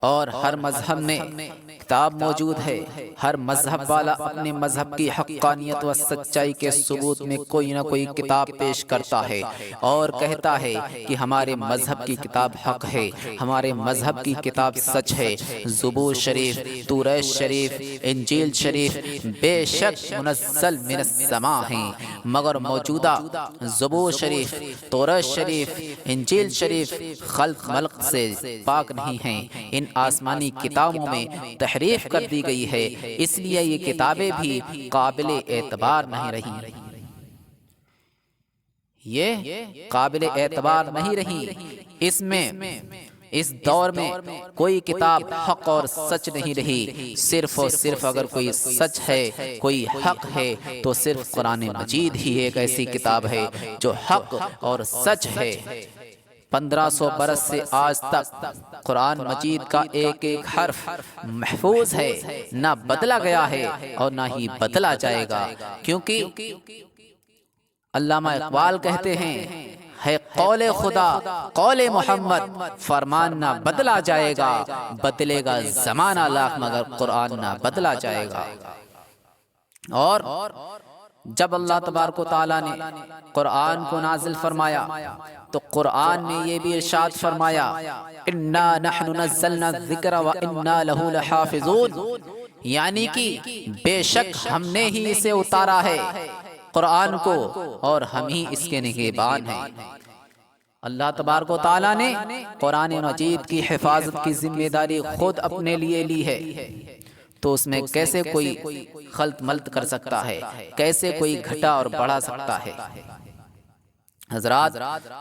اور ہر مذہب میں کتاب موجود ہے۔ ہر مذہب والا اپنے مذہب کی حقانیت و سچائی کے ثبوت میں کوئی نہ کوئی کتاب پیش کرتا ہے اور کہتا ہے کہ ہمارے مذہب کی کتاب حق ہے، ہمارے مذہب کی کتاب سچ ہے۔ زبور شریف، تورات شریف، انجیل شریف بے شک منزل من السماء ہیں، مگر موجودہ زبور شریف، تورات شریف، انجیل شریف خلق ملق سے پاک نہیں ہیں۔ ان آسمانی کتابوں میں تحریف کر دی گئی ہے، اس لیے یہ کتابیں بھی قابل اعتبار نہیں رہی۔ یہ قابل اعتبار نہیں رہی۔ اس دور میں کوئی کتاب حق اور سچ نہیں رہی۔ صرف اور صرف اگر کوئی سچ ہے، کوئی حق ہے تو صرف قرآن مجید ہی ایک ایسی کتاب ہے جو حق اور سچ ہے۔ 1500 برس سے آج تک قرآن مجید کا ایک ایک حرف محفوظ ہے، نہ بدلا گیا ہے اور نہ ہی بدلا جائے گا، کیونکہ علامہ اقبال کہتے ہیں ہے قول خدا قول محمد، فرمان نہ بدلا جائے گا، بدلے گا زمانہ لاکھ مگر قرآن نہ بدلا جائے گا۔ اور جب اللہ تبارک و تعالیٰ نے قرآن کو نازل فرمایا تو قرآن نے یہ بھی ارشاد فرمایا انا نحن نزلنا الذکر وانا لہ لحافظون، یعنی کہ بے شک ہم نے ہی اسے اتارا ہے قرآن کو اور ہم ہی اس کے نگہبان ہیں۔ اللہ تبارک و تعالیٰ نے قرآن مجید کی حفاظت کی ذمہ داری خود اپنے لیے لی ہے، تو اس میں کیسے کوئی خلط ملط کر سکتا ہے، کیسے کوئی گھٹا اور بڑھا سکتا ہے؟ حضرات،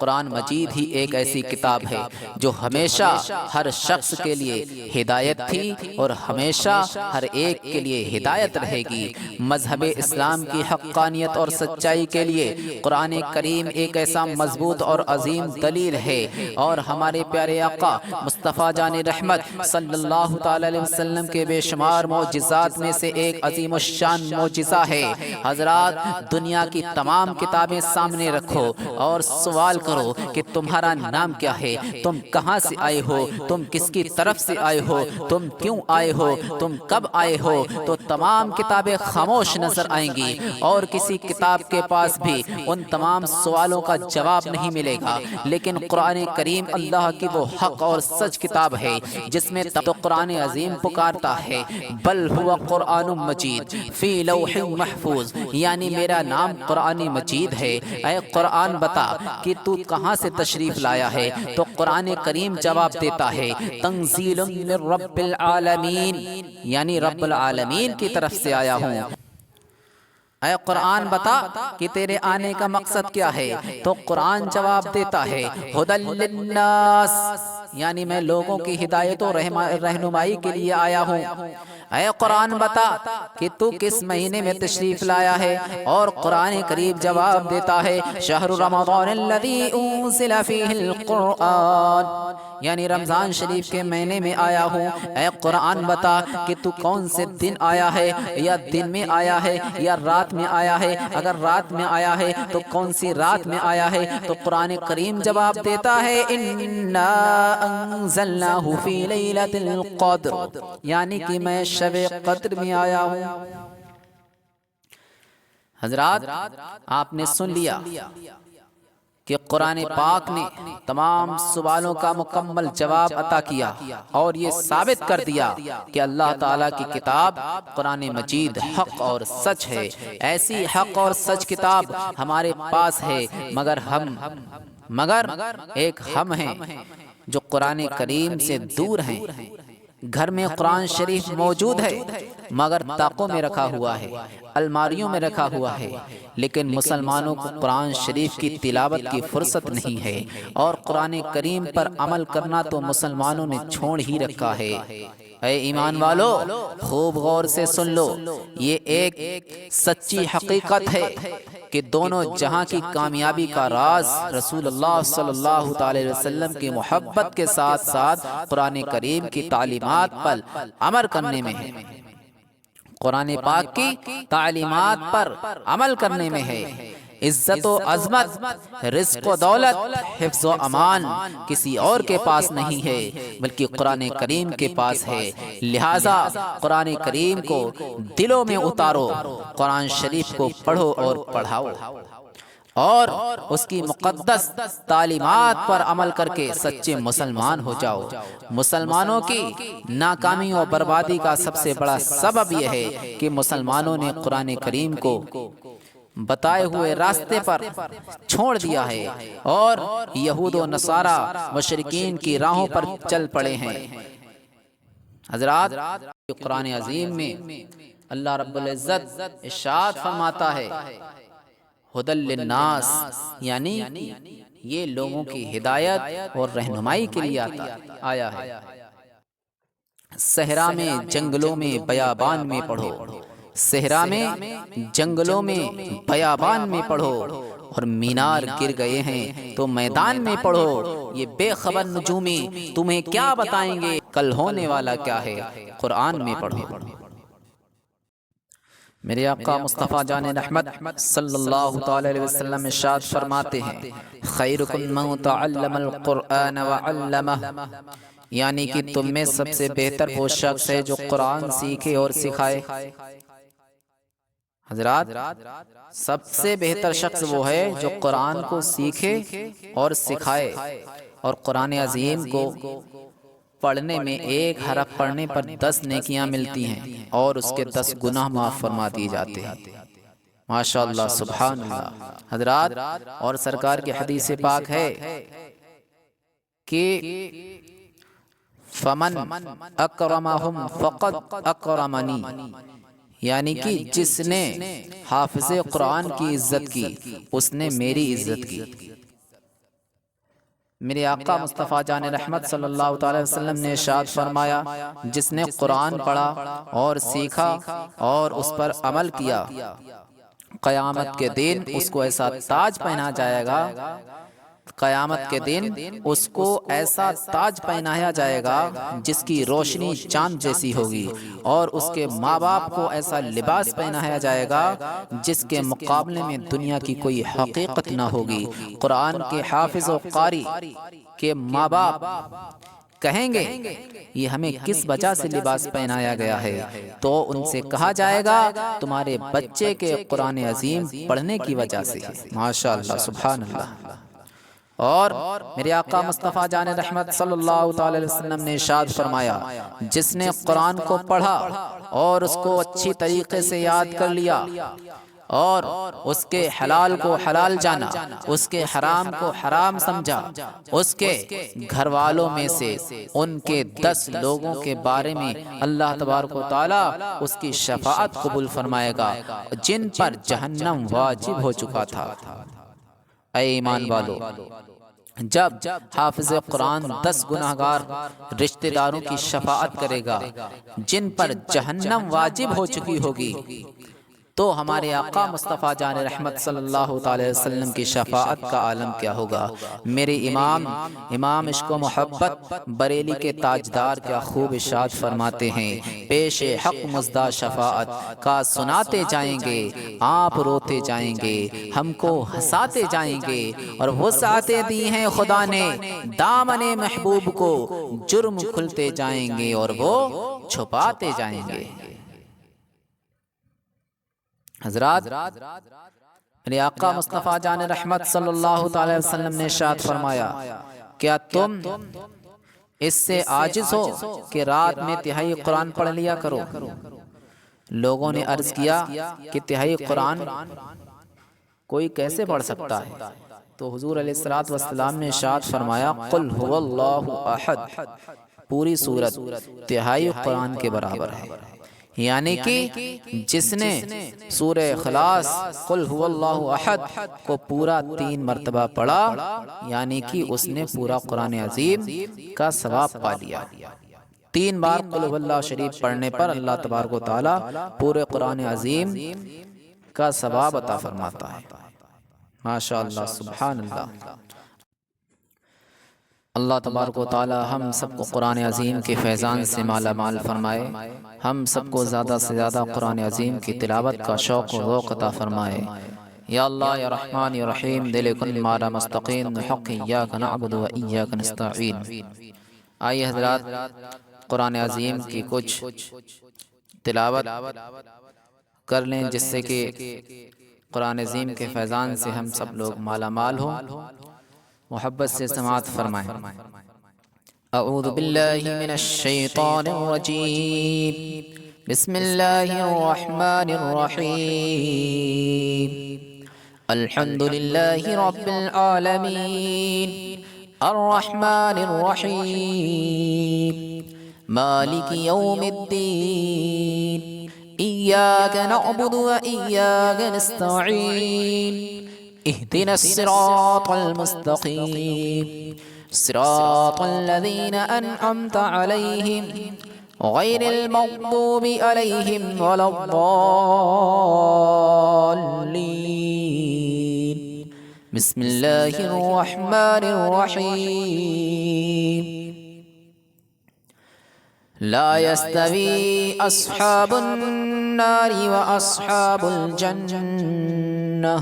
قرآن مجید ہی ایک ایسی کتاب ہے جو ہمیشہ ہر شخص کے لیے ہدایت تھی اور ہمیشہ ہر ایک کے لیے ہدایت رہے گی۔ مذہب اسلام کی حقانیت اور سچائی کے لیے قرآن کریم ایک ایسا مضبوط اور عظیم دلیل ہے، اور ہمارے پیارے آقا مصطفیٰ جان رحمت صلی اللہ تعالی علیہ وسلم کے بے شمار معجزات میں سے ایک عظیم الشان معجزہ ہے۔ حضرات، دنیا کی تمام کتابیں سامنے رکھو اور سوال کرو کہ تمہارا نام کیا ہے، تم کہاں سے آئے ہو، تم کس کی طرف سے آئے ہو، تم کیوں آئے ہو، تم کب آئے ہو، تو تمام کتابیں خاموش نظر آئیں گی، اور کسی کتاب کے پاس بھی ان تمام سوالوں کا جواب نہیں ملے گا۔ لیکن قرآن کریم اللہ کی وہ حق اور سچ کتاب ہے جس میں تو قرآن عظیم پکارتا ہے بل ہوا قرآن مجید فی لوح محفوظ، یعنی میرا نام قرآن مجید ہے۔ اے قرآن بتا کہ تو کہاں سے تشریف لایا ہے، تو قرآن کریم جواب دیتا ہے تنزیل من رب العالمین، یعنی رب العالمین کی طرف سے آیا ہوں۔ اے قرآن بتا کہ تیرے آنے کا مقصد کیا ہے، تو قرآن جواب دیتا ہے ھدی للناس، یعنی میں لوگوں کی ہدایت و رہنمائی کے لیے آیا ہوں۔ اے قرآن بتا کہ تو کس مہینے میں تشریف لایا ہے، اور قرآن کریم جواب دیتا ہے شہر رمضان الذی انزل فیہ القرآن، یعنی رمضان شریف کے مہینے میں آیا ہوں۔ اے قرآن بتا کہ تو کون سے دن آیا ہے، یا دن میں آیا ہے یا رات میں آیا ہے، اگر رات میں آیا ہے تو کون سی رات میں آیا ہے، تو قرآن کریم جواب دیتا ہے انا انزلناہ فی لیلۃ القدر، یعنی کہ میں شب قدر میں آیا ہوں۔ حضرات، آپ نے سن لیا کہ قرآن پاک نے تمام سوالوں کا مکمل جواب عطا کیا، اور یہ ثابت کر دیا کہ اللہ تعالیٰ کی کتاب قرآن مجید حق اور سچ ہے۔ ایسی حق اور سچ کتاب ہمارے پاس ہے، مگر ایک ہم ہیں جو قرآن کریم سے دور ہیں۔ گھر میں قرآن شریف موجود ہے مگر طاقوں میں رکھا ہوا ہے، الماریوں میں رکھا ہوا ہے، لیکن مسلمانوں کو قرآن شریف کی تلاوت کی فرصت نہیں ہے، اور قرآن کریم پر عمل کرنا تو مسلمانوں نے چھوڑ ہی رکھا ہے۔ اے ایمان والو، خوب غور سے سن لو، یہ ایک سچی حقیقت ہے کہ دونوں جہاں کی کامیابی کا راز رسول اللہ صلی اللہ تعالی وسلم کی محبت کے ساتھ ساتھ قرآن کریم کی تعلیمات پر عمل کرنے میں ہے، قرآن پاک کی تعلیمات پر عمل کرنے میں ہے۔ عزت و عظمت، رزق و دولت، حفظ و امان کسی اور کے پاس نہیں ہے بلکہ قرآن کریم کے پاس ہے۔ لہٰذا قرآن کریم کو دلوں میں اتارو، قرآن شریف کو پڑھو اور پڑھاؤ، اور اس کی مقدس تعلیمات پر عمل کر کے سچے مسلمان ہو جاؤ۔ مسلمانوں کی ناکامی اور بربادی کا سب سے بڑا سبب یہ ہے کہ مسلمانوں نے قرآن کریم کو بتائے ہوئے راستے پر چھوڑ دیا ہے اور یہود و نصارہ مشرکین کی راہوں پر چل پڑے ہیں۔ حضرات، قرآن عظیم میں اللہ رب العزت ارشاد فرماتا ہے ھدی للناس، یعنی یہ لوگوں کی ہدایت اور رہنمائی کے لیے آیا ہے۔ صحرا میں، جنگلوں میں، بیابان میں پڑھو، صحرا میں، جنگلوں میں، بیابان میں پڑھو، اور مینار گر گئے ہیں تو میدان میں پڑھو۔ یہ بے خبر نجومی تمہیں کیا بتائیں گے کل ہونے والا کیا ہے، قرآن میں پڑھو۔ میرے آقا مصطفیٰ جان رحمت صلی اللہ تعالی علیہ وسلم ارشاد فرماتے ہیں خیرکم من تعلم القرآن وعلمہ، یعنی کہ تم میں سب سے بہتر وہ شخص ہے جو قرآن سیکھے اور سکھائے۔ حضرات، سب سے بہتر شخص وہ ہے جو قرآن کو سیکھے اور سکھائے، اور قرآن عظیم کو پڑھنے میں ایک حرف پڑھنے پر 10 نیکیاں ملتی ہیں اور اس کے 10 گناہ معاف فرما دیے جاتے ہیں۔ ماشاءاللہ، سبحان اللہ۔ حضرات، اور سرکار کی حدیث پاک ہے کہ فمن اکرمہم فقد اکرمنی، یعنی کہ جس نے حافظ قرآن کی عزت کی اس نے میری عزت کی۔ میرے آقا مصطفیٰ جان رحمت صلی اللہ تعالی وسلم نے ارشاد فرمایا جس نے قرآن پڑھا اور سیکھا اور اس پر عمل کیا، قیامت کے دن اس کو ایسا تاج پہنا جائے گا، قیامت کے دن اس کو ایسا تاج پہنایا جائے گا جس کی روشنی چاند جیسی ہوگی، اور اس کے ماں باپ کو ایسا لباس پہنایا جائے گا جس کے مقابلے میں دنیا کی کوئی حقیقت نہ ہوگی۔ قرآن کے حافظ و قاری کے ماں باپ کہیں گے یہ ہمیں کس وجہ سے لباس پہنایا گیا ہے، تو ان سے کہا جائے گا تمہارے بچے کے قرآن عظیم پڑھنے کی وجہ سے۔ ماشاءاللہ، سبحان اللہ۔ اور میرے آقا مصطفیٰ جان رحمت صلی اللہ تعالی علیہ وسلم نے ارشاد فرمایا جس نے قرآن کو پڑھا اور اس کو اچھی طریقے سے یاد کر لیا اور اس کے حلال کو حلال جانا، اس کے حرام کو حرام سمجھا، اس کے گھر والوں میں سے ان کے 10 لوگوں کے بارے میں اللہ تبارک و تعالیٰ اس کی شفاعت قبول فرمائے گا جن پر جہنم واجب ہو چکا تھا۔ اے ایمان والو، جب حافظ قرآن 10 گناہگار رشتہ داروں کی شفاعت کرے گا جن پر جہنم واجب ہو چکی ہوگی، تو ہمارے آقا مصطفیٰ جان رحمت صلی اللہ تعالی وسلم کی شفاعت کا عالم کیا ہوگا۔ میرے امام عشق و محبت بریلی کے تاجدار کیا خوب ارشاد فرماتے ہیں پیش حق مزدہ شفاعت کا سناتے جائیں گے، آپ روتے جائیں گے، ہم کو ہنساتے جائیں گے، اور وسعتیں دی ہیں خدا نے دامن محبوب کو، جرم کھلتے جائیں گے اور وہ چھپاتے جائیں گے۔ حضرات، میرے آقا مصطفیٰ جان رحمت صلی اللہ تعالی وسلم نے ارشاد فرمایا کیا تم اس سے عاجز ہو کہ رات میں تہائی قرآن پڑھ لیا کرو؟ لوگوں نے عرض کیا کہ تہائی قرآن کوئی کیسے پڑھ سکتا ہے؟ تو حضور علیہ الصلوۃ والسلام نے ارشاد فرمایا قل هو اللہ احد، پوری سورت تہائی قرآن کے برابر ہے، یعنی کہ جس نے سورہ اخلاص قل هو اللہ احد کو پورا 3 مرتبہ پڑھا، یعنی کہ اس نے پورا قرآن عظیم کا ثواب پا لیا۔ 3 بار قل هو اللہ شریف پڑھنے پر اللہ تبارک و تعالی پورے قرآن عظیم کا ثواب عطا فرماتا ہے۔ ماشاءاللہ، سبحان اللہ۔ اللہ تبارک و تعالی ہم سب کو قرآن عظیم کے فیضان سے مالا مال فرمائے، ہم سب کو زیادہ سے زیادہ قرآن عظیم کی تلاوت کا شوق و ذوق عطا فرمائے۔ یا اللہ یا رحمان یا رحیم دل کن مارا مستقیم بحق ایاک نعبد و ایاک نستعین۔ آئیے حضرات قرآن عظیم کی کچھ تلاوت کر لیں جس سے کہ قرآن عظیم کے فیضان سے ہم سب لوگ مالا مال ہوں۔ محبت سے سماعت فرمائیں۔ اعوذ باللہ من الشیطان الرجیم، بسم اللہ الرحمن الرحیم، الحمد للہ رب العالمین، الرحمن الرحیم، مالک یوم الدین، ایاک نعبد و ایاک نستعین، اہدنا الصراط المستقیم، صراط الذین انعمت علیہم غیر المغضوب علیہم ولا الضالین۔ بسم اللہ الرحمن الرحیم، لا يستوي أصحاب النار وأصحاب الجنة،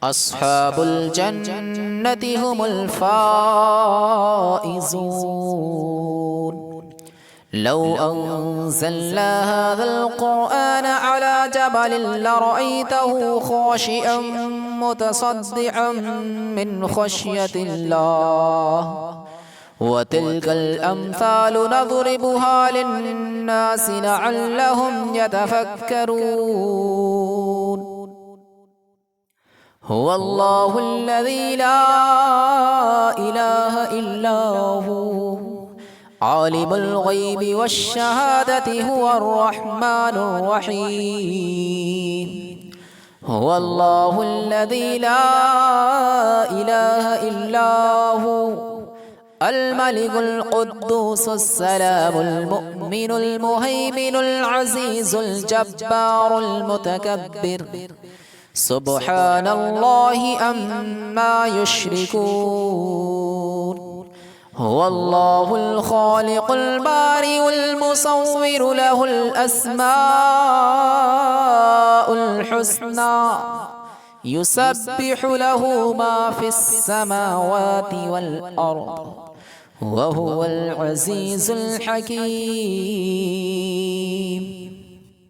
أصحاب الجنة هم الفائزون۔ لو أنزلنا هذا القرآن على جبل لرأيته خاشعا متصدعا من خشية الله، وتلك الأمثال نضربها للناس لعلهم يتفكرون۔ هو الله الذي لا إله إلا هو، عالم الغيب والشهادة، هو الرحمن الرحيم۔ هو الله الذي لا إله إلا هو، الملك القدوس السلام المؤمن المهيمن العزيز الجبار المتكبر، سبحان الله عما يشركون۔ هو الله الخالق البارئ المصور، له الأسماء الحسنى، يسبح له ما في السماوات والأرض، وهو العزيز الحكيم۔